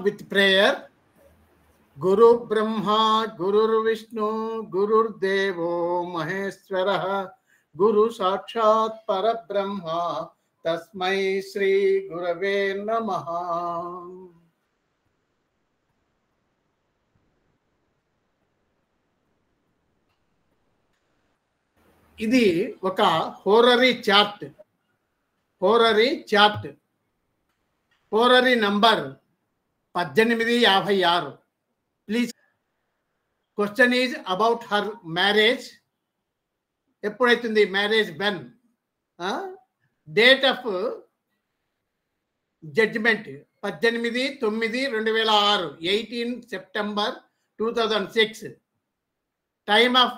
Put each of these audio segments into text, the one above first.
with prayer. Guru Brahma, Gurur Vishnu, Gurur Devo Maheshwara, Guru Sakshat Parabrahma, Tasmai Shri Gurave Namaha. ఇది ఒక horary chart. Horary number 1856. Please. Question is about her marriage. ఎప్పుడైతుంది marriage? బెన్. Date of judgement 18/9/2006, 18 September 2006. Time of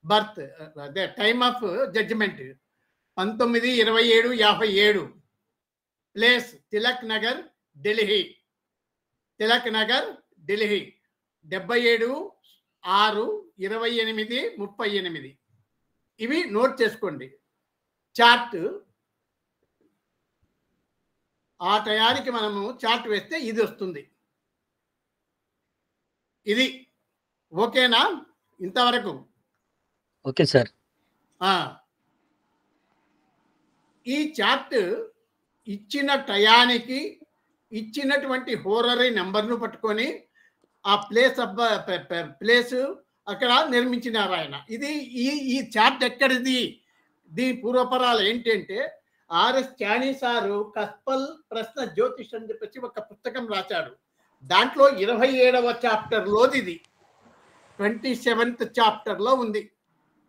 birth, అదే time of judgement 19/27/57. Place Tilak Nagar, Delhi. 77/6/28/38. ఇవి note చేసుకోండి. Chart ఆ టయానికి మనము చార్ట్ వేస్తే ఇది వస్తుంది. ఇది ఓకేనా ఇంతవరకు? Okay sir. ఈ చార్ట్ ఇచ్చిన టయానికి ఇచ్చినటువంటి హోరరీ నెంబర్ను పట్టుకొని ఆ ప్లేస్ అక్కడ నిర్మించినారు ఆయన. ఇది ఈ చార్ట్ ఎక్కడిది? దీని పూర్వపరాలు ఏంటంటే ఆర్ఎస్ చానీ సారు కస్పల్ ప్రశ్న జ్యోతిష్ అని చెప్పేసి ఒక పుస్తకం రాశాడు. దాంట్లో 27వ చాప్టర్లోది ఇది. 27th చాప్టర్లో ఉంది.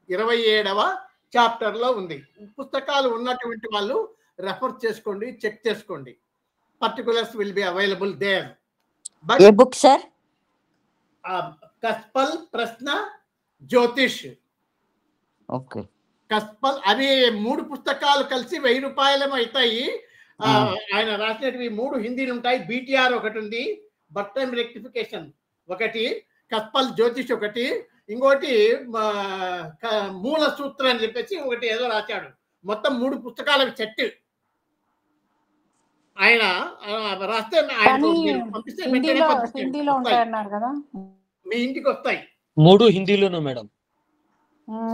27వ చాప్టర్లో ఉంది. పుస్తకాలు ఉన్నటువంటి వాళ్ళు రెఫర్ చేసుకోండి, చెక్ చేసుకోండి. Particulars will be available there. But a book sir? Cuspal ప్రశ్న జ్యోతిష్. ఓకే. కస్పల్ అవి 3 పుస్తకాలు కలిసి 1000 రూపాయలు అవుతాయి. ఆయన రాసినవి 3 హిందీలు ఉంటాయి. BTR ఒకటి ఉంది, బర్త్ టైమ్ రెక్టిఫికేషన్ ఒకటి, కస్పల్ జ్యోతిష్ ఒకటి, ఇంకోటి మూల సూత్రం అని చెప్పేసి ఒకటి ఏదో రాశాడు. మొత్తం 3 పుస్తకాల సెట్ ఆయన రాస్తే పంపిస్తే మీ ఇంటికి వస్తాయి. 3 హిందీలోనూ మేడం.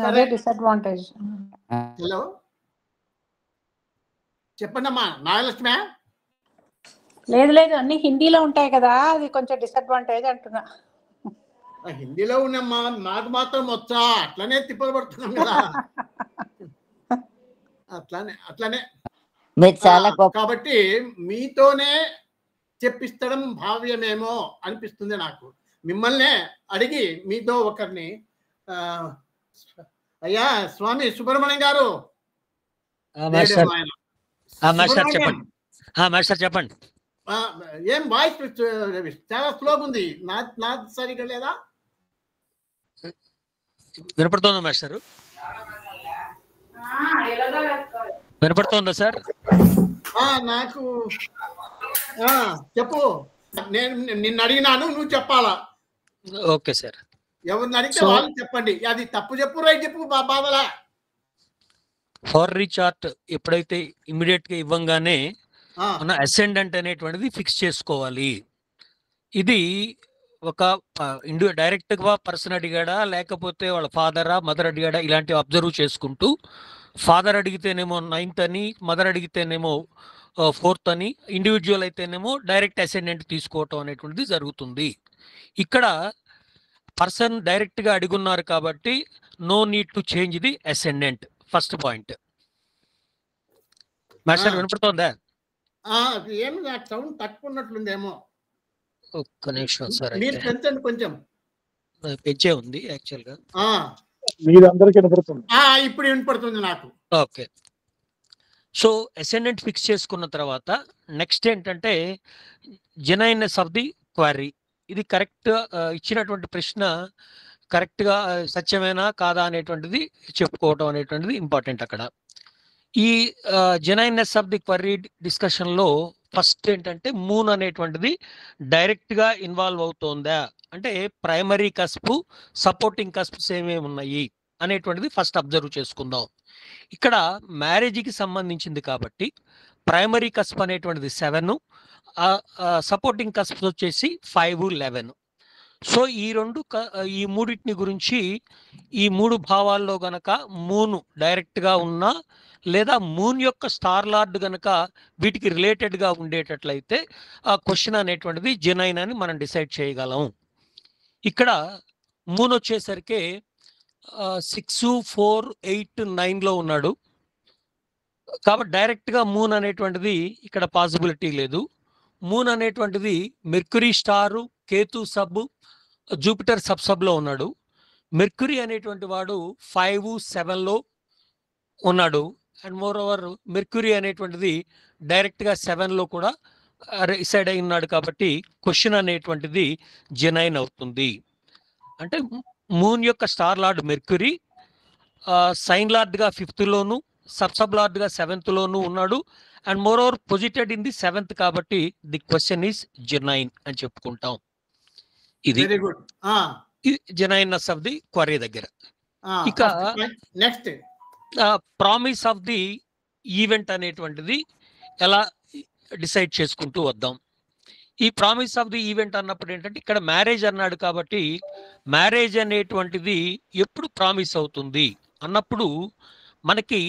అదే డిసడ్వాంటేజ్. హలో చెప్పండమ్మా నాగలక్ష్మి. లేదు అన్ని హిందీలో ఉంటాయి కదా, అది కొంచెం డిసడ్వాంటేజ్ అంటున్నా. హిందీలో ఉన్నమ్మా, నాకు మాత్రం వచ్చా, అట్లనే తిప్పలు పడుతున్నాం కదా. అట్లనే కాబట్టి మీతోనే చెప్పిస్తడం భావ్యమేమో అనిపిస్తుంది నాకు. మిమ్మల్నే అడిగి మీతో ఒకరిని, అయ్యా స్వామి సుబ్రహ్మణ్యం గారు చెప్పండి. ఏం వాయిస్ చాలా స్లోగా ఉంది. నా సరిగా లేదా? వినపడుతుందా మాస్టర్? వినపడుతుందా సార్? నాకు చెప్పు. నేను నిన్ను అడిగినాను, నువ్వు చెప్పాలా? Okay sir. ఎవరిని అడిగితే వాళ్ళు చెప్పండి. అది తప్పు చెప్పు, రైట్ చెప్పు, బాధలా. హోరరీ చార్ట్ ఎప్పుడైతే ఇమ్మీడియట్ గా ఇవ్వంగానే మన అసెండెంట్ అనేటువంటిది ఫిక్స్ చేసుకోవాలి. ఇది ఒక డైరెక్ట్ గా పర్సన్ అడిగాడా, లేకపోతే వాళ్ళ ఫాదరా మదర్ అడిగాడా, ఇలాంటివి అబ్జర్వ్ చేసుకుంటూ, ఫాదర్ అడిగితేనేమో 9th అని, మదర్ అడిగితేనేమో 4th అని, ఇండివిజువల్ అయితేనేమో డైరెక్ట్ అసెండెంట్ తీసుకోవటం అనేటువంటిది జరుగుతుంది. ఇక్కడ పర్సన్ డైరెక్ట్ గా అడుగున్నారు కాబట్టి no need to change the ascendant. First point. Master వినపడుతోందా? ఏమి నాకు సౌండ్ తక్కువ ఉన్నట్లుందేమో. ఒక్క నిమిషం సార్. మీరు పెంచండి కొంచెం. పెంచే ఉంది యాక్చువల్ గా. ఇప్పుడు వినపడుతుంది నాకు. ఓకే. సో అసెండెంట్ ఫిక్స్ చేసుకున్న తర్వాత నెక్స్ట్ ఏంటంటే జెన్యూయిన్నెస్ ఆఫ్ ది క్వరీ. ఇది కరెక్ట్, ఇచ్చినటువంటి ప్రశ్న కరెక్ట్ గా సత్యమేనా కాదా అనేటువంటిది చెప్పుకోవటం అనేటువంటిది ఇంపార్టెంట్ అక్కడ. ఈ జెన్యూయిన్నెస్ ఆఫ్ ది క్వరీ డిస్కషన్ లో ఫస్ట్ ఏంటంటే మూన్ అనేటువంటిది డైరెక్ట్ గా ఇన్వాల్వ్ అవుతోందా, అంటే ప్రైమరీ కస్ప్, సపోర్టింగ్ కస్ప్స్ ఏమేమి ఉన్నాయి అనేటువంటిది ఫస్ట్ అబ్జర్వ్ చేసుకుందాం. ఇక్కడ మ్యారేజ్కి సంబంధించింది కాబట్టి ప్రైమరీ కస్ప్ అనేటువంటిది 7, సపోర్టింగ్ కస్ప్స్ వచ్చేసి 5, 11. సో ఈ మూడింటిని గురించి ఈ 3 భావాల్లో గనక మూన్ డైరెక్ట్గా ఉన్నా లేదా మూన్ యొక్క స్టార్ లార్డ్ గనక వీటికి రిలేటెడ్గా ఉండేటట్లయితే ఆ క్వశ్చన్ అనేటువంటిది జెనైన్ అని మనం డిసైడ్ చేయగలం. ఇక్కడ మూన్ వచ్చేసరికి 6, 4, 8, 9లో ఉన్నాడు కాబట్టి డైరెక్ట్గా మూన్ అనేటువంటిది ఇక్కడ పాసిబిలిటీ లేదు. మూన్ అనేటువంటిది Mercury star, Ketu sub, Jupiter సబ్లో ఉన్నాడు. మెర్క్యూరీ అనేటువంటి వాడు 5, 7లో ఉన్నాడు. అండ్ మోర్ ఓవర్ మెర్క్యూరీ అనేటువంటిది డైరెక్ట్గా 7లో కూడా రిసైడ్ అయి ఉన్నాడు కాబట్టి క్వశ్చన్ అనేటువంటిది జెనైన్ అవుతుంది. అంటే మూన్ యొక్క స్టార్ లార్డ్ మెర్క్యూరీ సైన్ లార్డ్గా 5th లోను, సబ్ లార్డ్గా 7th లోను ఉన్నాడు. And moreover posited in the 7th కాబట్టి ది క్వశ్చన్ ఈస్ జెనైన్ అని చెప్పుకుంటాం. ఇది very good. Genuineness of the query దగ్గర. ఇక next promise of the event అనేటువంటిది ఎలా డిసైడ్ చేసుకుంటూ వద్దాం. ఈ ప్రామిస్ ఆఫ్ ది ఈవెంట్ అన్నప్పుడు ఏంటంటే ఇక్కడ మ్యారేజ్ అన్నాడు కాబట్టి మ్యారేజ్ అనేటువంటిది ఎప్పుడు ప్రామిస్ అవుతుంది అన్నప్పుడు మనకి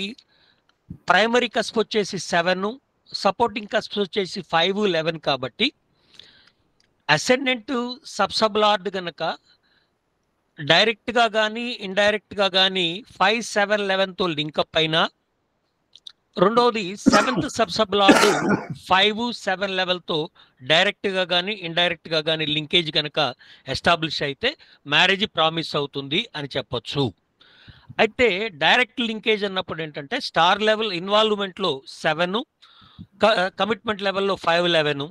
ప్రైమరీ కస్ప్ వచ్చేసి 7, సపోర్టింగ్ కస్ప్ వచ్చేసి 5, 11 కాబట్టి అసెండెంట్ సబ్ లార్డ్ గనక డైరెక్ట్గా కానీ ఇండైరెక్ట్గా కానీ 5, 7, 11తో లింకప్ అయినా, రెండవది 7th సబ్ లార్డ్ 5, 7, 11తో డైరెక్ట్గా కానీ ఇండైరెక్ట్గా కానీ లింకేజ్ కనుక ఎస్టాబ్లిష్ అయితే మ్యారేజ్ ప్రామిస్ అవుతుంది అని చెప్పొచ్చు. అయితే డైరెక్ట్ లింకేజ్ అన్నప్పుడు ఏంటంటే స్టార్ లెవెల్ ఇన్వాల్వ్మెంట్లో 7, కమిట్మెంట్ లెవెల్లో 5, 11,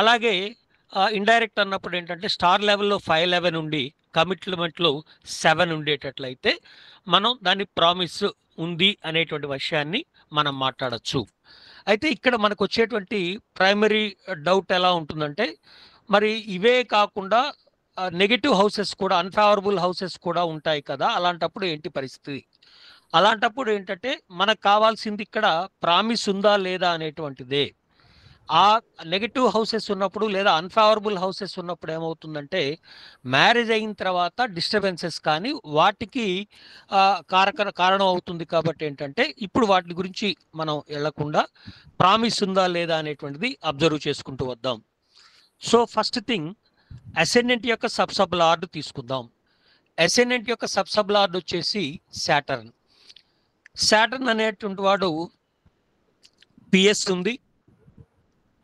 అలాగే ఇండైరెక్ట్ అన్నప్పుడు ఏంటంటే స్టార్ లెవెల్లో 5, 11 ఉండి కమిట్మెంట్లో 7 ఉండేటట్లయితే మనం దాని ప్రామిస్ ఉంది అనేటువంటి విషయాన్ని మనం మాట్లాడచ్చు. అయితే ఇక్కడ మనకు వచ్చేటువంటి ప్రైమరీ డౌట్ ఎలా ఉంటుందంటే మరి ఇవే కాకుండా నెగటివ్ హౌసెస్ కూడా, అన్ఫేవరబుల్ హౌసెస్ కూడా ఉంటాయి కదా, అలాంటప్పుడు ఏంటి పరిస్థితి? అలాంటప్పుడు ఏంటంటే మనకు కావాల్సింది ఇక్కడ ప్రామిస్ ఉందా లేదా అనేటువంటిదే. ఆ నెగటివ్ హౌసెస్ ఉన్నప్పుడు లేదా అన్ఫేవరబుల్ హౌసెస్ ఉన్నప్పుడు ఏమవుతుందంటే మ్యారేజ్ అయిన తర్వాత డిస్టర్బెన్సెస్ కానీ వాటికి కారణం అవుతుంది. కాబట్టి ఏంటంటే ఇప్పుడు వాటి గురించి మనం వెళ్లకుండా ప్రామిస్ ఉందా లేదా అనేటువంటిది అబ్జర్వ్ చేసుకుంటూ వద్దాం. సో ఫస్ట్ థింగ్ అసెండెంట్ యొక్క సబ్ లార్డ్ తీసుకుందాం. అసెండెంట్ యొక్క సబ్ లార్డ్ వచ్చేసి సాటర్న్. సాటర్న్ అనేటువంటి వాడు పిఎస్ ఉంది,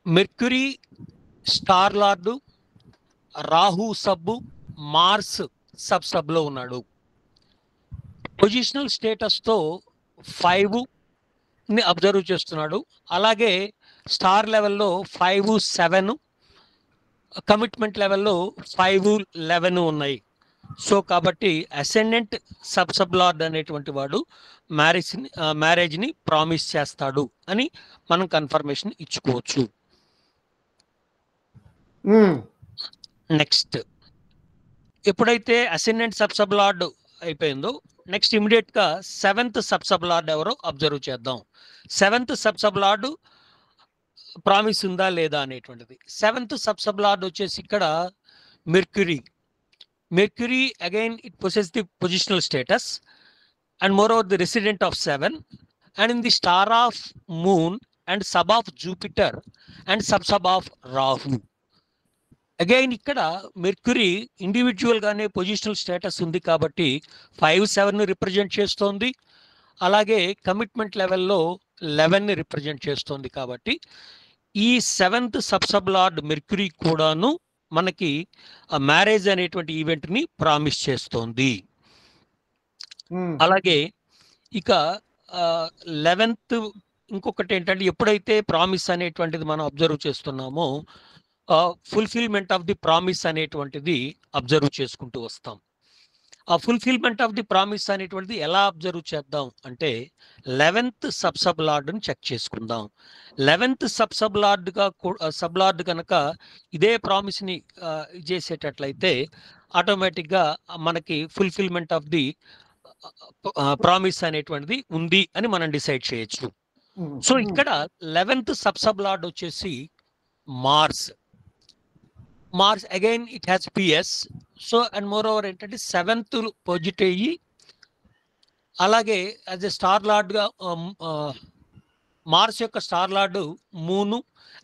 మెర్క్యూరీ స్టార్ లార్డు, రాహు సబ్బు, మార్స్ సబ్లో ఉన్నాడు. పొజిషనల్ స్టేటస్తో 5ని అబ్జర్వ్ చేస్తున్నాడు. అలాగే స్టార్ లెవెల్లో 5, 7, కమిట్మెంట్ లెవెల్లో 5, 11 ఉన్నాయి. సో కాబట్టి అసెండెంట్ సబ్ లార్డ్ అనేటువంటి వాడు మ్యారేజ్ని ప్రామిస్ చేస్తాడు అని మనం కన్ఫర్మేషన్ ఇచ్చుకోవచ్చు. నెక్స్ట్ ఎప్పుడైతే అసెండెంట్ సబ్ లార్డ్ అయిపోయిందో నెక్స్ట్ ఇమీడియట్గా 7th సబ్ లార్డ్ ఎవరో అబ్జర్వ్ చేద్దాం. 7th సబ్ లార్డ్ ప్రామిస్ ఉందా లేదా అనేటువంటిది. 7th సబ్ లార్డ్ వచ్చేసి ఇక్కడ mercury again it possess the positional status and more over the resident of 7 and in the star of moon and sub of Jupiter and sub of Rahu. Again ఇక్కడ mercury individual గానే positional status ఉంది కాబట్టి 5, 7ని represent చేస్తోంది. అలాగే commitment లెవెల్లో 11ని represent చేస్తోంది. కాబట్టి ఈ 7th సబ్ లార్డ్ మెర్క్యూరీ కూడాను మనకి మ్యారేజ్ అనేటువంటి ఈవెంట్ని ప్రామిస్ చేస్తోంది. అలాగే ఇక 11th ఇంకొకటి ఏంటంటే ఎప్పుడైతే ప్రామిస్ అనేటువంటిది మనం అబ్జర్వ్ చేస్తున్నామో ఫుల్ఫిల్మెంట్ ఆఫ్ ది ప్రామిస్ అనేటువంటిది అబ్జర్వ్ చేసుకుంటూ వస్తాం. ఆ ఫుల్ఫిల్మెంట్ ఆఫ్ ది ప్రామిస్ అనేటువంటిది ఎలా అబ్జర్వ్ చేద్దాం అంటే 11th సబ్ లార్డ్ని చెక్ చేసుకుందాం. 11th సబ్ లార్డ్ కనుక ఇదే ప్రామిస్ని చేసేటట్లయితే ఆటోమేటిక్గా మనకి ఫుల్ఫిల్మెంట్ ఆఫ్ ది ప్రామిస్ అనేటువంటిది ఉంది అని మనం డిసైడ్ చేయొచ్చు. సో ఇక్కడ 11th సబ్ లార్డ్ వచ్చేసి Mars. Mars again it has పిఎస్. సో అండ్ మోర్ ఓవర్ ఏంటంటే 7th పొజిట్ అయ్యి అలాగే as a star lord Mars యొక్క star lord moon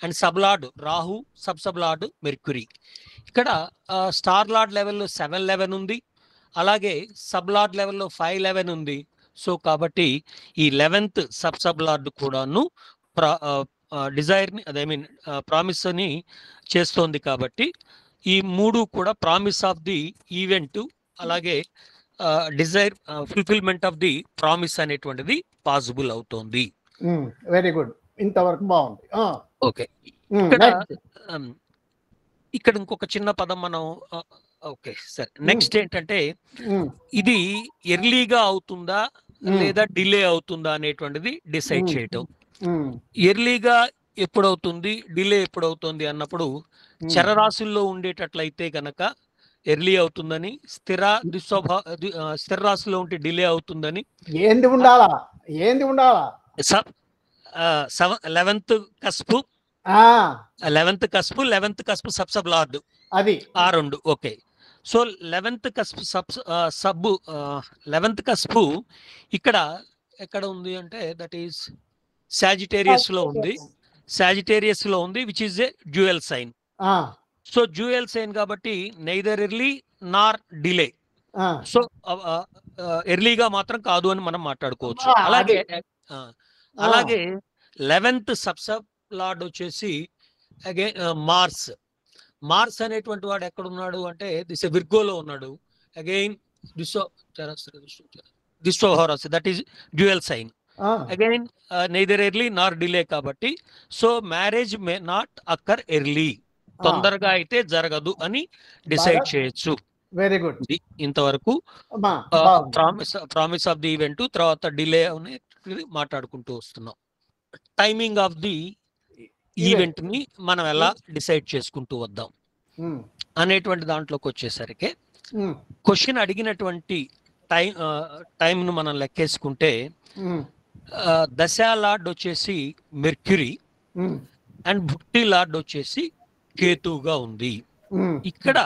and sub lord Rahu, sub lord Mercury. ఇక్కడ స్టార్ లార్డ్ లెవెల్లో 711 ఉంది, అలాగే సబ్ లార్డ్ లెవెల్లో 511 ఉంది. సో కాబట్టి ఈ 11th సబ్ లార్డ్ కూడాను డిజైర్ని అదే మీన్ ప్రామిస్ అని చేస్తోంది. కాబట్టి ఈ మూడు కూడా ప్రామిస్ ఆఫ్ ది ఈవెంట్ అలాగే desire fulfillment of the promise అనేటువంటిది పాసిబుల్ అవుతోంది. వెరీ గుడ్, ఇంతవరకు బాగుంది. ఓకే, ఇక్కడ ఇంకొక చిన్న పదం మనం ఓకే సరే. నెక్స్ట్ ఏంటంటే ఇది ఎర్లీగా అవుతుందా లేదా డిలే అవుతుందా అనేటువంటిది డిసైడ్ చేయటం. ఎర్లీగా ఎప్పుడవుతుంది, డిలే ఎప్పుడవుతుంది అన్నప్పుడు చరరాశుల్లో ఉండేటట్లయితే కనుక ఎర్లీ అవుతుందని, స్థిర రాశిలో ఉంటే డిలే అవుతుందని. ఏంది ఉండాలా 11th కస్పు 11th కస్పు సబ్ లార్డ్ అది ఆ రెండు. ఓకే, సో 11th కస్పు 11th కస్పు ఇక్కడ ఎక్కడ ఉంది అంటే దట్ ఈస్ సాజిటేరియస్ లో ఉంది which is a dual sign. So dual sign కాబట్టి neither early nor delay. So ఎర్లీగా మాత్రం కాదు అని మనం మాట్లాడుకోవచ్చు. అలాగే 11th సబ్ లార్డ్ వచ్చేసి అగైన్ మార్స్ అనేటువంటి వాడు ఎక్కడ ఉన్నాడు అంటే దిస్ విర్గోలో ఉన్నాడు. అగైన్ దిస్వహోరస్ that is dual sign. Again neither early nor delay కాబట్టి so marriage may not occur early, తొందరగా అయితే జరగదు అని డిసైడ్ చేయొచ్చు. వెరీ గుడ్, ఇంతవరకు ప్రామిస్ ఆఫ్ ది ఈవెంట్, తర్వాత డిలే అనేది మాట్లాడుకుంటూ వస్తున్నాం. టైమింగ్ ఆఫ్ ది ఈవెంట్ ని మనం ఎలా డిసైడ్ చేసుకుంటూ వద్దాం అనేటువంటి దాంట్లోకి వచ్చేసరికి క్వశ్చన్ అడిగినటువంటి టైంను మనం లెక్కేసుకుంటే దశా లార్డ్ వచ్చేసి మెర్క్యూరీ అండ్ భుక్తి లార్డ్ వచ్చేసి కేతువుగా ఉంది. ఇక్కడ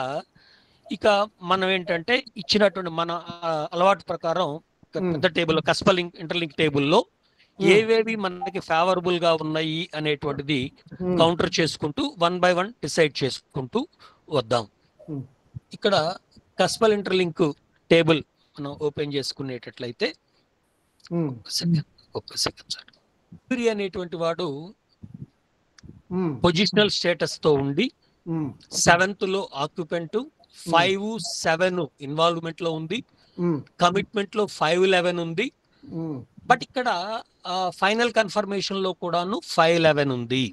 ఇక మనం ఏంటంటే ఇచ్చినటువంటి మన అలవాటు ప్రకారం పెద్ద టేబుల్ కస్పలింక్ ఇంటర్లింక్ టేబుల్లో ఏవేవి మనకి ఫేవరబుల్ గా ఉన్నాయి అనేటువంటిది కౌంటర్ చేసుకుంటూ 1 by 1 డిసైడ్ చేసుకుంటూ వద్దాం. ఇక్కడ కస్పల్ ఇంటర్లింక్ టేబుల్ మనం ఓపెన్ చేసుకునేటట్లయితే ఒక్క సెకండ్ సార్. మెర్క్యూరీ అనేటువంటి వాడు పొజిషనల్ స్టేటస్ తో ఉండి 7th లో ఆక్యుపెంట్, 5-7 ఇన్వాల్వ్మెంట్ లో ఉంది, కమిట్మెంట్ లో 5-11 ఉంది. బట్ ఇక్కడ ఫైనల్ కన్ఫర్మేషన్ లో కూడాను 5-11 ఉంది.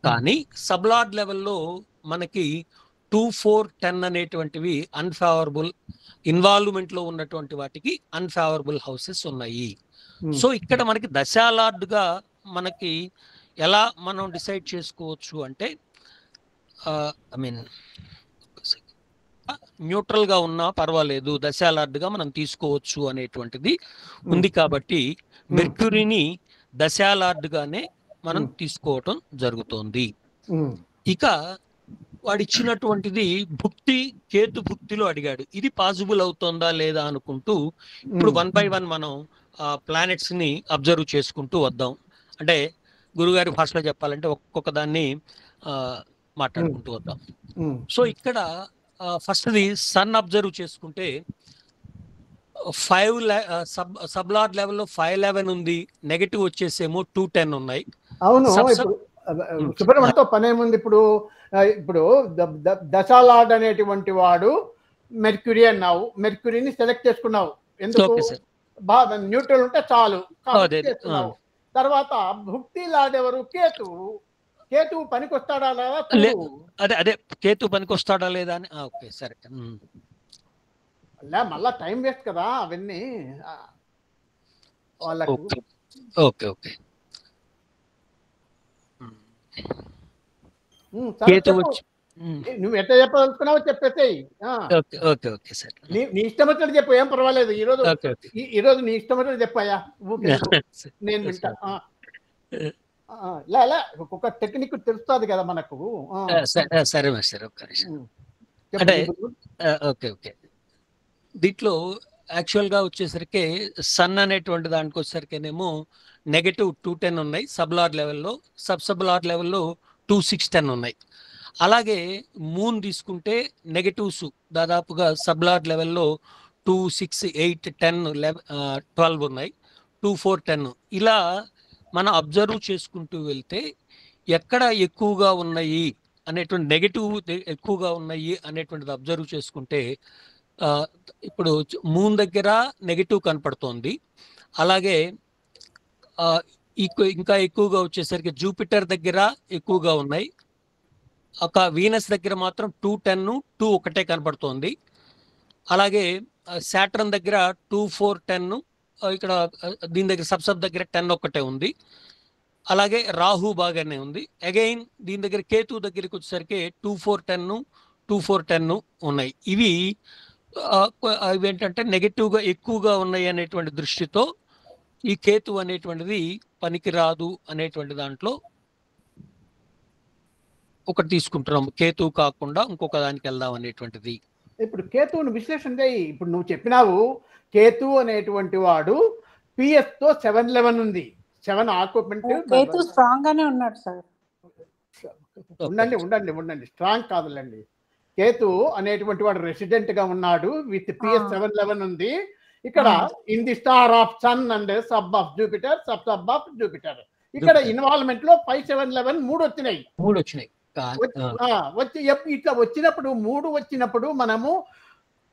కానీ సబ్లార్డ్ లెవెల్లో మనకి 2-4-10 అనేటువంటివి అన్ఫేవరబుల్ ఇన్వాల్వ్మెంట్ లో ఉన్నటువంటి వాటికి అన్ఫేవరబుల్ హౌసెస్ ఉన్నాయి. సో ఇక్కడ మనకి దశాలార్డ్ గా మనకి ఎలా మనం డిసైడ్ చేసుకోవచ్చు అంటే ఐ మీన్ న్యూట్రల్ గా ఉన్నా పర్వాలేదు, దశాలార్డ్ గా మనం తీసుకోవచ్చు అనేటువంటిది ఉంది. కాబట్టి మెర్క్యూరీని దశాలార్డ్ గానే మనం తీసుకోవటం జరుగుతోంది. ఇక వాడిచ్చినటువంటిది భుక్తి, కేతు భుక్తిలో అడిగాడు. ఇది పాసిబుల్ అవుతుందా లేదా అనుకుంటూ ఇప్పుడు 1 by 1 మనం ప్లానెట్స్ ని అబ్జర్వ్ చేసుకుంటూ వద్దాం. అంటే గురుగారి భాషలో చెప్పాలంటే ఒక్కొక్క దాన్ని మాట్లాడుకుంటూ వద్దాం. సో ఇక్కడ ఫస్ట్ది సన్ అబ్జర్వ్ చేసుకుంటే 5 సబ్లార్డ్ లెవెల్లో 5-11 ఉంది, నెగటివ్ వచ్చేసేమో 2-10 ఉన్నాయి. అవును, సుబ్రహ్మణ్యంతో పనేముంది. ఇప్పుడు దశాలార్డ్ అనేటువంటి వాడు మెర్క్యూరీ అన్నావు, మెర్క్యూరీని సెలెక్ట్ చేసుకున్నావు. ఎందుకు? బాగా న్యూట్రల్ ఉంటే చాలు. తర్వాత భుక్తి లార్డ్ ఎవరు? కేతువు పనికొస్తాడా లేదా? అదే కేతు పనికొస్తాడా లేదా అని. ఓకే సరే, మళ్ళా టైం వేస్ట్ కదా అవన్నీ వాళ్ళకు. ఓకే ఓకే నువ్వు ఎట్లా చెప్పదలుచుకున్నావో చెప్పేసేయి. నీ ఇష్టం వచ్చినట్టు చెప్పు, ఏం పర్వాలేదు. ఈరోజు నీ ఇష్టం వచ్చినట్టు చెప్పాయా, నేను వింటా. ఇలా ఇలా ఒక్కొక్క టెక్నిక్ తెలుస్తుంది కదా మనకు. సరే మాస్టర్, ఒక్క నిమిషం. చెప్పండి. అంటే ఓకే ఓకే, దీంట్లో యాక్చువల్గా వచ్చేసరికి సన్ అనేటువంటి దానికి వచ్చేసరికేనేమో -210 ఉన్నాయి సబ్లార్ లెవెల్లో, సబ్లార్ లెవెల్లో 2,610 ఉన్నాయి. అలాగే మూన్ తీసుకుంటే నెగటివ్స్ దాదాపుగా సబ్లార్ లెవెల్లో 2, 6, 8, 10, 12 ఉన్నాయి, 2, 4, 10. ఇలా మనం అబ్జర్వ్ చేసుకుంటూ వెళ్తే ఎక్కడ ఎక్కువగా ఉన్నాయి అనేటువంటి నెగటివ్ ఎక్కువగా ఉన్నాయి అనేటువంటిది అబ్జర్వ్ చేసుకుంటే ఇప్పుడు మూన్ దగ్గర నెగటివ్ కనపడుతోంది. అలాగే ఇంకా ఎక్కువగా వచ్చేసరికి జూపిటర్ దగ్గర ఎక్కువగా ఉన్నాయి. ఒక వీనస్ దగ్గర మాత్రం 210, 2 ఒకటే కనపడుతోంది. అలాగే సాటర్న్ దగ్గర 2, 4, 10, ఇక్కడ దీని దగ్గర సబ్ దగ్గర 10 ఒక్కటే ఉంది. అలాగే రాహు బాగానే ఉంది. అగైన్ దీని దగ్గర కేతు దగ్గరికి వచ్చేసరికి 2, 4, 10, 2, 4, 10 ఉన్నాయి. ఇవి ఏంటంటే నెగటివ్గా ఎక్కువగా ఉన్నాయి అనేటువంటి దృష్టితో ఈ కేతు అనేటువంటిది పనికిరాదు అనేటువంటి దాంట్లో ఒకటి తీసుకుంటున్నాం. కేతు కాకుండా ఇంకొక దానికి వెళ్దాం అనేటువంటిది. ఇప్పుడు కేతువుని విశ్లేషణ చేయి. ఇప్పుడు నువ్వు చెప్పినావు కేతు అనేటువంటి వాడు పిఎస్ తో 711 ఉంది. 7 ఆక్యుపెంట్. కేతు స్ట్రాంగ్ గానే ఉన్నాడు సార్. ఉండండి స్ట్రాంగ్ కాదులేండి. కేతు అనేటువంటి వాడు రెసిడెంట్ గా ఉన్నాడు విత్ పిఎస్ 711 ఉంది. ఇక్కడ in the star of sun and sub of Jupiter, sub of Jupiter. ఇక్కడ ఇన్వాల్వ్మెంట్ లో 5, 7, 11 3 వచ్చినాయి. వచ్చి ఇట్లా వచ్చినప్పుడు 3 వచ్చినప్పుడు మనము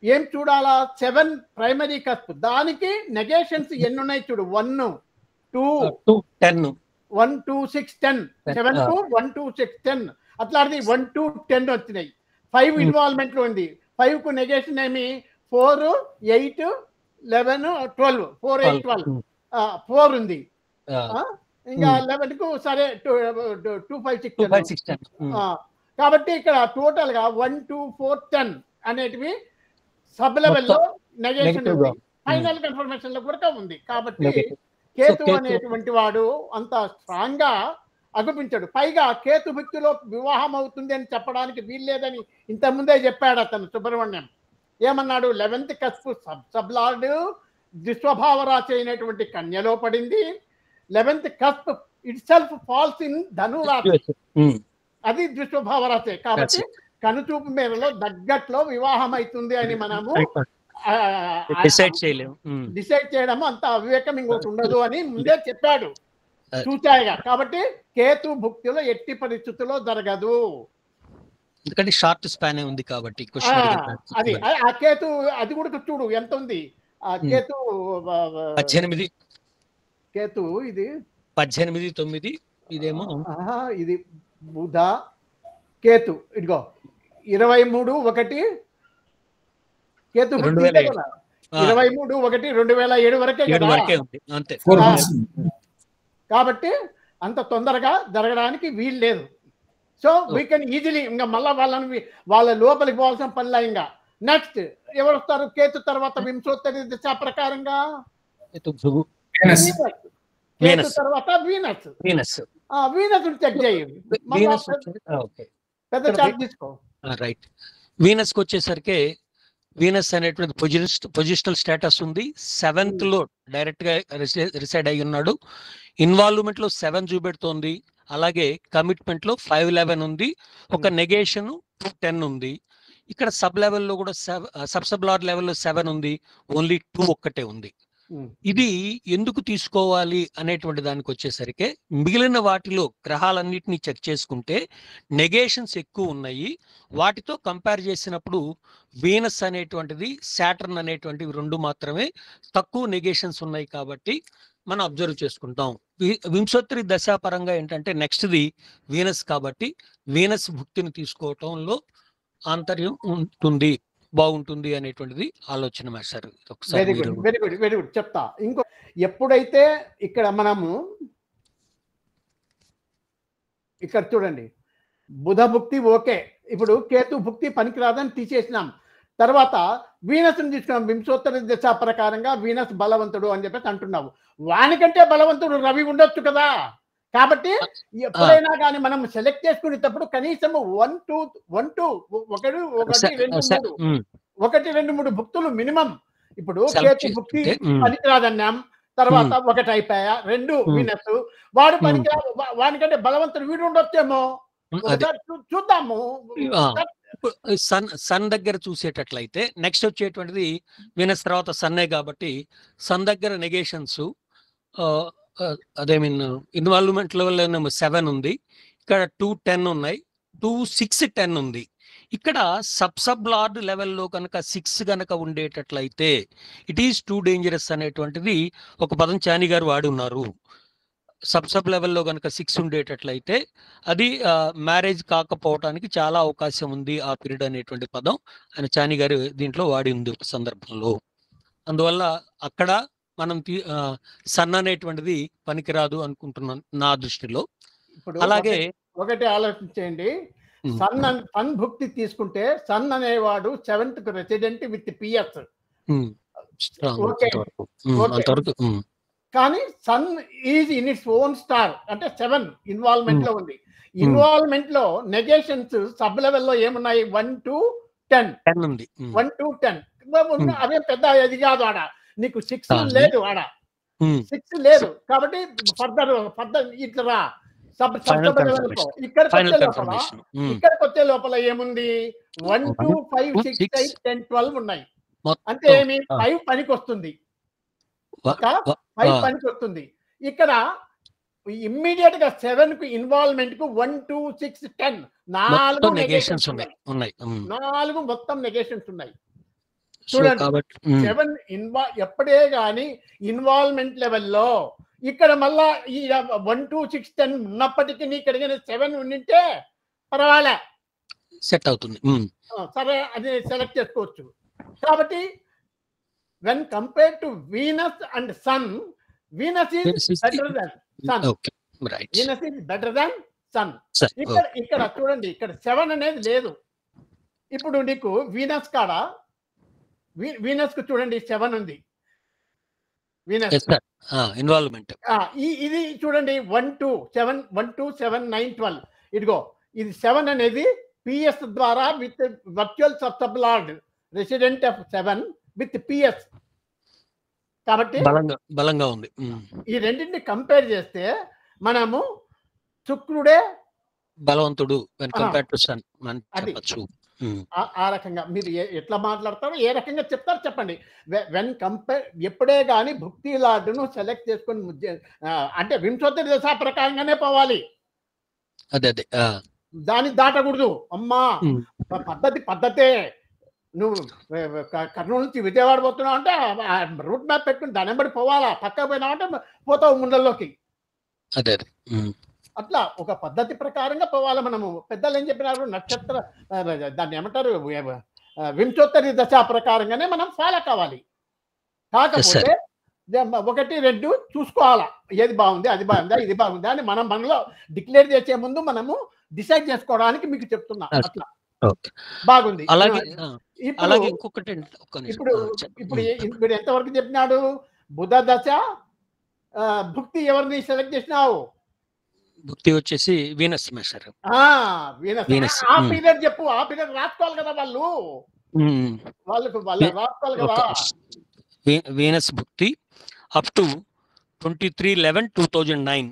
ఏం చూడాలా? 7 ప్రైమరీ కస్ప్. దానికి నెగేషన్స్ ఎన్ని ఉన్నాయి చూడు. 1, 2, 10, 1, 2, 6, 10. 7 to 1, 2, 6, 10 అట్లాంటిది 1, 2, 10 వచ్చినాయి. 5 ఇన్వాల్వ్మెంట్ లో ఉంది. 5 కు నెగేషన్ ఏమి? 4, 8, 11, 12. 4, 8, 12 4 ఉంది. ఇంకా 11 కు సరే 2, 5, 6, 10. కాబట్టి ఇక్కడ టోటల్ గా 1, 2, 4, 10 అనేటివి సబ్ లెవెల్లో నెగేషన్ ఉంది. ఫైనల్ కన్ఫర్మేషన్ లో కూడా ఉంది. కాబట్టి కేతు అనేటువంటి వాడు అంత స్ట్రాంగ్ గా అగుపించాడు. పైగా కేతు భక్తిలో వివాహం అవుతుంది అని చెప్పడానికి వీల్లేదని ఇంతకుముందే చెప్పాడు అతను సుబ్రహ్మణ్యం. ఏమన్నాడు? 11th కస్పు సబ్లార్డ్ దుస్వభావ రాశి అయినటువంటి కన్యలో పడింది. 11th cusp itself falls in Dhanu రాశి. అది దుస్వభావ రాశి. కాబట్టి కనుచూపు మేరలో దగ్గట్లో వివాహం అవుతుంది అని మనము డిసైడ్ చేయడం అంత అవివేకం ఇంకోటి ఉండదు అని ముందే చెప్పాడు చూచాయిగా. కాబట్టి కేతు భుక్తిలో ఎట్టి పరిస్థితుల్లో జరగదు. ఎందుకంటే షార్ట్ స్పాన్ ఉంది కాబట్టి. అది ఆ కేతు అది కూడా చూడు ఎంత ఉంది. ఆ కేతు 18. కేతు ఇది 18, 9. ఇదేమో ఇది బుధ కేతు. ఇదిగో 23, 1 కేతు 23, 1, 2007 వరకే కదా. కాబట్టి అంత తొందరగా జరగడానికి వీలు లేదు. సో వీ కెన్ ఈజీలీ ఇంకా మళ్ళా వాళ్ళ లోపలికి పోవాల్సిన పనిలా. ఇంకా నెక్స్ట్ ఎవరు వస్తారు? కేతు తర్వాత వింశోత్తరి దిశ ప్రకారంగా కేతు తర్వాత వీనస్. వీనస్ చెక్ చేయండి. పెద్ద చార్జ్ తీసుకో. రైట్. వీనస్ కి వచ్చేసరికి వీనస్ అనేటువంటి పొజిషనల్ స్టేటస్ ఉంది. 7th లో డైరెక్ట్ గా రిసైడ్ అయి ఉన్నాడు. ఇన్వాల్వ్మెంట్ లో 7 చూపెడుతోంది. అలాగే కమిట్మెంట్ లో 511 ఉంది. ఒక నెగేషన్ 210 ఉంది. ఇక్కడ సబ్ లెవెల్లో కూడా సబ్లార్ లెవెల్లో 7 ఉంది. ఓన్లీ 2 ఒక్కటే ఉంది. ఇది ఎందుకు తీసుకోవాలి అనేటువంటి దానికి వచ్చేసరికి మిగిలిన వాటిలో గ్రహాలన్నిటినీ చెక్ చేసుకుంటే నెగేషన్స్ ఎక్కువ ఉన్నాయి. వాటితో కంపేర్ చేసినప్పుడు వీనస్ అనేటువంటిది, సాటర్న్ అనేటువంటివి 2 మాత్రమే తక్కువ నెగేషన్స్ ఉన్నాయి. కాబట్టి మనం అబ్జర్వ్ చేసుకుంటాం. వింశోత్తరి దశాపరంగా ఏంటంటే నెక్స్ట్ది వీనస్. కాబట్టి వీనస్ భుక్తిని తీసుకోవటంలో ఆంతర్యం ఉంటుంది, బాగుంటుంది అనేటువంటిది ఆలోచన మాస్టర్. వెరీ గుడ్ చెప్తా. ఇంకో ఎప్పుడైతే ఇక్కడ మనము ఇక్కడ చూడండి బుధ భుక్తి ఓకే, ఇప్పుడు కేతు భుక్తి పనికిరాదని తీసేసినాం. తర్వాత వీనస్ తీసుకున్నాం. వింశోత్తరి దశ ప్రకారంగా వీనస్ బలవంతుడు అని చెప్పేసి అంటున్నావు. వానికంటే బలవంతుడు రవి ఉండొచ్చు కదా. కాబట్టి ఎప్పుడైనా కానీ మనం సెలెక్ట్ చేసుకునేటప్పుడు కనీసం 1 2 1 2 3 భుక్తులు మినిమం. ఇప్పుడు కేతు భుక్తి పనికిరాదన్నాం, తర్వాత ఒకటి అయిపోయా, 2 వీనస్, వాడు పనికిరా, వానికంటే బలవంతుడు వీడు ఉండొచ్చేమో, చూద్దాము. సన్ దగ్గర చూసేటట్లయితే నెక్స్ట్ వచ్చేటువంటిది వీనస్ తర్వాత సన్నే కాబట్టి సన్ దగ్గర నెగేషన్స్ అదే మీన్ ఇన్వాల్వ్మెంట్ లెవెల్ 7 ఉంది, ఇక్కడ 2 10 ఉన్నాయి, 2 6 10 ఉంది. ఇక్కడ సబ్ లార్డ్ లెవెల్లో కనుక 6 కనుక ఉండేటట్లయితే ఇట్ ఈస్ టూ డేంజరస్ అనేటువంటిది ఒక పదం చాని గారు వాడి ఉన్నారు. సబ్ లెవెల్లో కనుక 6 ఉండేటట్లయితే అది మ్యారేజ్ కాకపోవటానికి చాలా అవకాశం ఉంది ఆ పీరియడ్ అనేటువంటి పదం ఆయన చాని గారు దీంట్లో వాడి ఉంది ఒక సందర్భంలో. అందువల్ల అక్కడ మనం సన్ అనేటువంటిది పనికిరాదు అనుకుంటున్నాను నా దృష్టిలో. అలాగే ఒకటి ఆలోచించండి, సన్ భుక్తి తీసుకుంటే సన్ అనేవాడు 7th రెసిడెంట్ విత్ పిఎస్. కానీ sun is in its own star, అంటే 7 ఇన్వాల్వ్మెంట్ లో ఉంది. ఇన్వాల్వ్మెంట్ లో నెగేషన్స్ సబ్ లెవెల్లో ఏమున్నాయి? 1 to 10 ఉంది. 1 to 10 అవే పెద్ద అది కాదు. ఆడ నీకు 6 లేదు, ఆడ 6 లేదు. కాబట్టి ఫర్దర్ ఇట్లా ఇక్కడికి వచ్చే లోపల ఏముంది? 1 2 5 6 8 10 12 ఉన్నాయి. అంటే ఏమి? 5 పనికి వస్తుంది, 5 పనికి వస్తుంది. ఇక్కడ ఇమ్మీడియట్ గా 7 కు ఇన్వాల్వ్మెంట్ కు 1 2 6 10 4 నెగేషన్స్ ఉన్నాయి. 4 మొత్తం నెగేషన్స్ ఉన్నాయి. చూడండి, 7 ఎప్పుడే గాని ఇన్వాల్వ్మెంట్ లెవెల్లో ఇక్కడ మళ్ళా ఈ 1 2 6 10 ఉన్నప్పటికీ ఇక్కడ 7 ఉండింటే పర్వాలే, సెట్ అవుతుంది, సరే అది సెలెక్ట్ చేసుకోవచ్చు. కాబట్టి when compare to Venus and sun, Venus is better than sun. Venus is better than sun. ఇక్కడ చూడండి, ఇక్కడ 7 అనేది లేదు. ఇప్పుడు నీకు వీనస్ కాడ, వీనస్ కు చూడండి 7 ఉంది. వీనస్ ఇన్వాల్వ్మెంట్ ఇది చూడండి 1 2 7 1 2 7 9 12. ఇదిగో ఇది 7 అనేది పిఎస్ ద్వారా with virtual sub lord resident of 7 with PS. కాబట్టి బలంగా ఉంది. ఈ రెండింటిని కంపేర్ చేస్తే మనము శుక్రుడే బలవంతుడు ఆ రకంగా. మీరు ఎట్లా మాట్లాడతారో, ఏ రకంగా చెప్తారో చెప్పండి. వెన్ కంపేర్ ఎప్పుడే కానీ భుక్తి లార్డును సెలెక్ట్ చేసుకొని అంటే వింశోత్తరి దశ ప్రకారంగానే పోవాలి, దాన్ని దాటకూడదు. అమ్మా పద్ధతే. నువ్వు కర్నూలు నుంచి విజయవాడ పోతున్నావు అంటే రూట్ మ్యాప్ పెట్టుకుని దాని వెంబడి పోవాలా, పక్కకు పోయినావు అంటే పోతావు ముండల్లోకి. అట్లా ఒక పద్ధతి ప్రకారంగా పోవాలి మనము. పెద్దలు ఏం చెప్పినారు? నక్షత్ర దాన్ని ఏమంటారు, వింశోత్తరి దశ ప్రకారంగానే మనం ఫాలో కావాలి. కాకపోతే 1 2 చూసుకోవాలా, ఏది బాగుంది, అది బాగుందా, ఇది బాగుందా అని మనం మనలో డిక్లేర్ చేసే ముందు మనము డిసైడ్ చేసుకోవడానికి మీకు చెప్తున్నా. అట్లా బాగుంది. ఇప్పుడు ఎంతవరకు చెప్పినాడు? బుధ దశ భుక్తి ఎవరిని సెలెక్ట్ చేసినావు? భుక్తి వచ్చేసి వీనస్ మాస్టర్. వీనస్ ఆ పీరియడ్ చెప్పు, ఆ పీరియడ్ రాసుకోవాలి కదా వాళ్ళకు రాసుకోవాలి కదా. వీనస్ భుక్తి అప్ టు 23/11/2009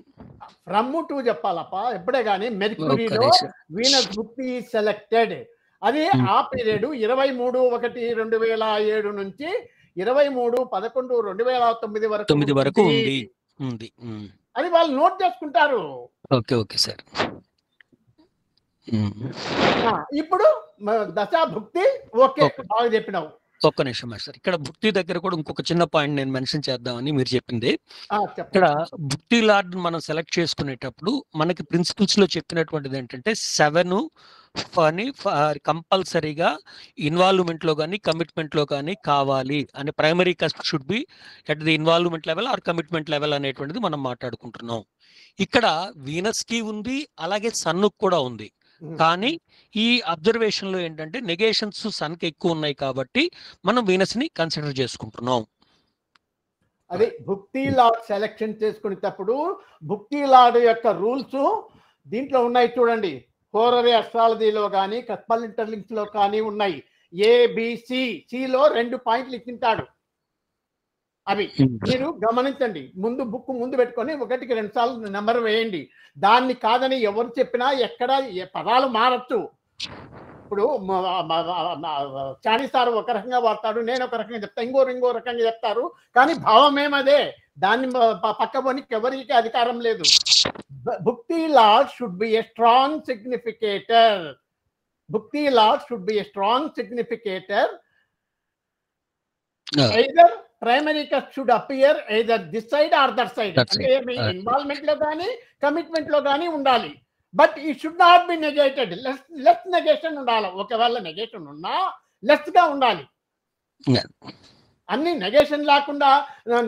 ఫ్రమ్ టు చెప్పాలప్ప. ఎప్పుడే గానీ మెర్క్యూరీలో వీనస్ భుక్తి సెలెక్టెడ్, అది ఆ పీరియడ్ 23/1/2007 నుంచి 23/11/2009 వరకు ఉంది. అది వాళ్ళు నోట్ చేసుకుంటారు. Okay sir. ఇప్పుడు దశా భుక్తి ఓకే, బాగా చెప్పినావు. ఒక్క నిమిషం మాస్టర్, ఇక్కడ భుక్తి దగ్గర కూడా ఇంకొక చిన్న పాయింట్ నేను మెన్షన్ చేద్దామని మీరు చెప్పింది. ఇక్కడ భుక్తి లార్డ్ మనం సెలెక్ట్ చేసుకునేటప్పుడు మనకి ప్రిన్సిపల్స్ లో చెప్పినటువంటిది ఏంటంటే 7 అని కంపల్సరీగా ఇన్వాల్వ్మెంట్ లో కానీ కమిట్మెంట్ లో కానీ కావాలి అని. Primary cusp should be at the involvement level or commitment level అనేటువంటిది మనం మాట్లాడుకుంటున్నాం. ఇక్కడ వీనస్ కి ఉంది, అలాగే సన్ కూడా ఉంది. కానీ ఈ అబ్జర్వేషన్ లో ఏంటంటే నెగేషన్స్ సన్ కి ఎక్కువ ఉన్నాయి కాబట్టి మనం వీనస్ ని కన్సిడర్ చేసుకుంటున్నాం. అది భుక్తి లాడ్ సెలెక్షన్ చేసుకునేటప్పుడు భుక్తి లాడ్ యొక్క రూల్స్ దీంట్లో ఉన్నాయి చూడండి. హోరరీ అస్ట్రాలజీలో కానీ కస్పల్ ఇంటర్లింక్స్ లో కానీ ఉన్నాయి. ఏబిసి, సిలో 2 పాయింట్లు ఇచ్చింటాడు. అవి మీరు గమనించండి. బుక్ ముందు పెట్టుకొని 1కి 2 సార్లు నెంబర్ వేయండి. దాన్ని కాదని ఎవరు చెప్పినా ఎక్కడ పదాలు మారచ్చు. ఇప్పుడు చానీ సార్ ఒక రకంగా వాడతాడు, నేను ఒక రకంగా చెప్తా, ఇంకో రకంగా చెప్తారు. కానీ భావం ఏమదే. దాన్ని పక్కబోనికి ఎవరికి అధికారం లేదు. Bhukti lord should be a strong significator. Bhukti lord should be a strong significator. either primary cast should appear either this side or that side. అంటే మీ ఇన్వాల్వ్మెంట్ లో కానీ కమిట్మెంట్ లో కానీ ఉండాలి. బట్ ఈ should not be negated. Less negation ఉండాలి. ఒకవేళ negation ఉన్నా లెస్ గా ఉండాలి. అన్ని నెగేషన్ లేకుండా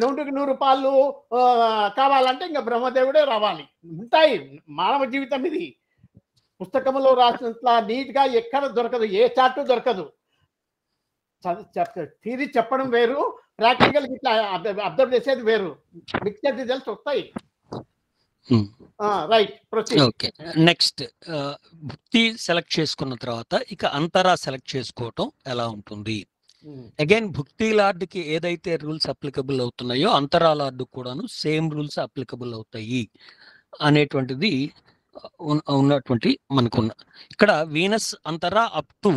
100కి 100 పాలు కావాలంటే ఇంకా బ్రహ్మదేవుడే రావాలి. ఉంటాయి. మానవ జీవితం ఇది. పుస్తకంలో రాసినంత నీట్ గా ఎక్కడ దొరకదు, ఏ చార్టు దొరకదు. థియరీ చెప్పడం వేరు, ప్రాక్టికల్ ఇట్లా అబ్జర్వ్ చేసేది వేరు. మిక్స్డ్ రిజల్ట్స్ వస్తాయి. Right, okay. నెక్స్ట్ భుక్తి సెలెక్ట్ చేసుకున్న తర్వాత ఇక అంతరా సెలెక్ట్ చేసుకోవటం ఎలా ఉంటుంది? అగైన్ భుక్తి లార్డ్కి ఏదైతే రూల్స్ అప్లికబుల్ అవుతున్నాయో అంతరా లార్డ్ కూడాను సేమ్ రూల్స్ అప్లికబుల్ అవుతాయి అనేటువంటిది ఉన్నటువంటి మనకున్న. ఇక్కడ వీనస్ అంతరా అప్ టు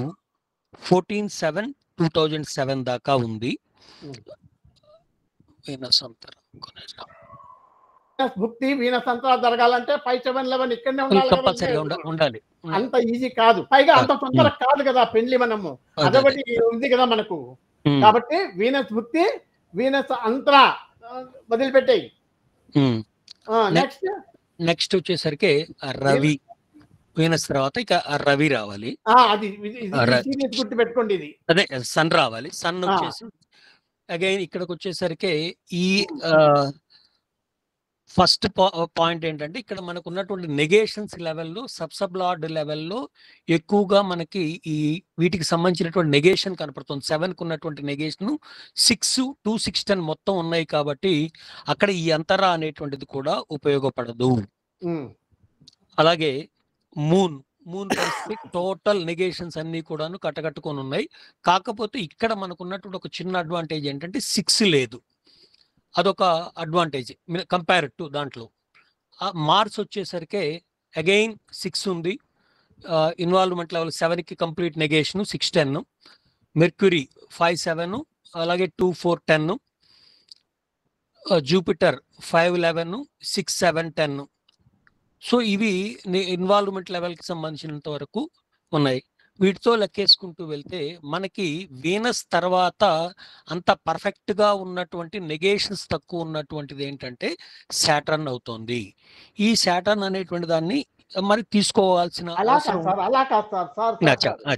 14/7/2007 దాకా ఉంది. వీనస్ అంతరా భుక్తి వీనస్ అంతరా జరగాలంటే 5/7/11 ఇక్కడనే ఉండాలి. అంత ఈజీ కాదు. పైగా అంత తొందర కాదు కదా పెళ్లి. మనము అదొకటి ఉంది కదా మనకు. కాబట్టి వీనస్ భుక్తి, వీనస్ అంతరా వదిలిపెట్టాయి. నెక్స్ట్ వచ్చేసరికి రవి. వీనస్ తర్వాత ఇక రవి రావాలి. అది గుర్తు పెట్టుకోండి. ఇది అదే సన్ రావాలి. సన్ వచ్చేసి అగైన్ ఇక్కడికి వచ్చేసరికి ఈ ఫస్ట్ పాయింట్ ఏంటంటే ఇక్కడ మనకు ఉన్నటువంటి నెగేషన్స్ లెవెల్లో సబ్ లార్డ్ లెవెల్లో ఎక్కువగా మనకి ఈ వీటికి సంబంధించినటువంటి నెగేషన్ కనపడుతుంది. 7కు ఉన్నటువంటి నెగేషన్ 6, 2, 6, 10 మొత్తం ఉన్నాయి. కాబట్టి అక్కడ ఈ అంతరా అనేటువంటిది కూడా ఉపయోగపడదు. అలాగే మూన్ పరిస్థితి టోటల్ నెగేషన్స్ అన్ని కూడాను కట్టకట్టుకొని ఉన్నాయి. కాకపోతే ఇక్కడ మనకు ఉన్నటువంటి ఒక చిన్న అడ్వాంటేజ్ ఏంటంటే 6 లేదు. అదొక అడ్వాంటేజ్ కంపేర్ టు దాంట్లో. మార్స్ వచ్చేసరికి అగైన్ 6 ఉంది. ఇన్వాల్వ్మెంట్ లెవెల్ 7కి కంప్లీట్ నెగేషన్ 6-10. మెర్క్యూరీ 5-7, అలాగే 2-4-10. జూపిటర్ 5-11, 6-7-10. సో ఇవి ఇన్వాల్వ్మెంట్ లెవెల్కి సంబంధించినంత వరకు ఉన్నాయి. వీటితో లెక్కేసుకుంటూ వెళ్తే మనకి వీనస్ తర్వాత అంత పర్ఫెక్ట్గా ఉన్నటువంటి నెగేషన్స్ తక్కువ ఉన్నటువంటిది ఏంటంటే సాటర్న్ అవుతుంది. ఈ సాటర్న్ అనేటువంటి దాన్ని మరి తీసుకోవాల్సిన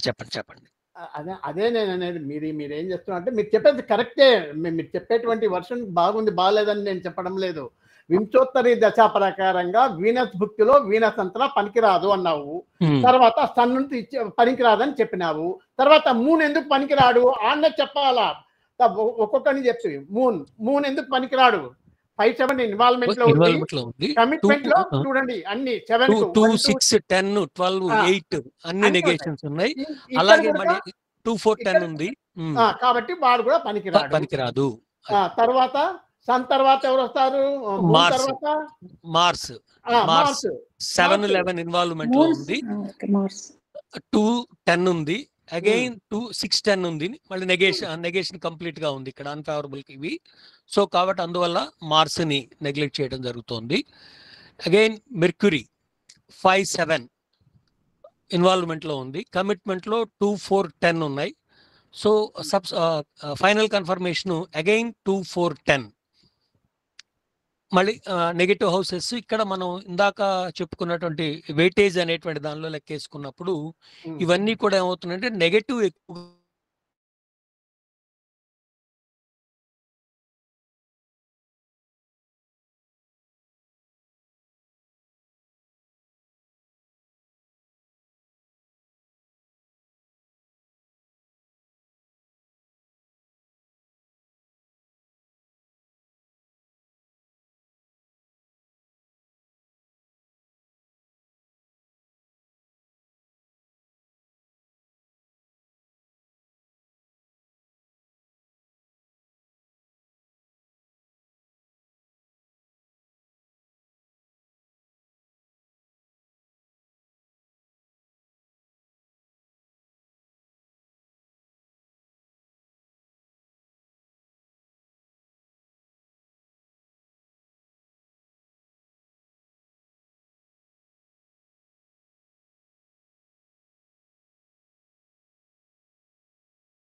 చెప్పండి. అదే నేను అనేది. మీరేం చేస్తున్నా అంటే మీరు చెప్పేది కరెక్టే. మీరు చెప్పేటువంటి వర్షన్ బాగుంది బాగాలేదని నేను చెప్పడం లేదు. వింశోత్తరి దశ ప్రకారంగా వీనస్ భుక్తిలో వీనస్ అంతరా పనికిరాదు అన్నావు. తర్వాత సన్ నుంచి పనికిరాదని చెప్పినావు. తర్వాత మూన్ ఎందుకు పనికిరాడు అన్న చెప్పాలా? ఒక్కొక్కరిని చెప్తే మూన్ ఎందుకు పనికిరాడు? 5-7 ఇన్వాల్వ్మెంట్ లో ఉంది. కమిట్మెంట్ లో చూడండి అన్ని 7, 2, 6, 10, 12, 8 అన్ని నెగేషన్స్ ఉన్నాయి. అలాగే మరి 2, 4, 10 ఉంది. కాబట్టి వాడు కూడా పనికిరాదు. తర్వాత సన్ తర్వాత ఎవరు వస్తారు? మార్స్ 7-11 ఇన్వాల్వ్మెంట్ లో ఉంది. 2-10 ఉంది. అగైన్ 2-6-10 ఉంది. మళ్ళీ నెగేషన్ కంప్లీట్ గా ఉంది ఇక్కడ అన్ఫేవరబుల్ ఇవి. సో కాబట్టి అందువల్ల మార్స్ ని నెగ్లెక్ట్ చేయడం జరుగుతోంది. అగైన్ మెర్క్యూరీ 5-7 ఇన్వాల్వ్మెంట్ లో ఉంది. కమిట్మెంట్ లో 2-4-10 ఉన్నాయి. So final confirmation again 2-4-10. మళ్ళీ నెగటివ్ హౌసెస్ ఇక్కడ మనం ఇందాక చెప్పుకున్నటువంటి వెయిటేజ్ అనేటువంటి దానిలో లెక్కేసుకున్నప్పుడు ఇవన్నీ కూడా ఏమవుతుందంటే నెగటివ్ ఎక్కువ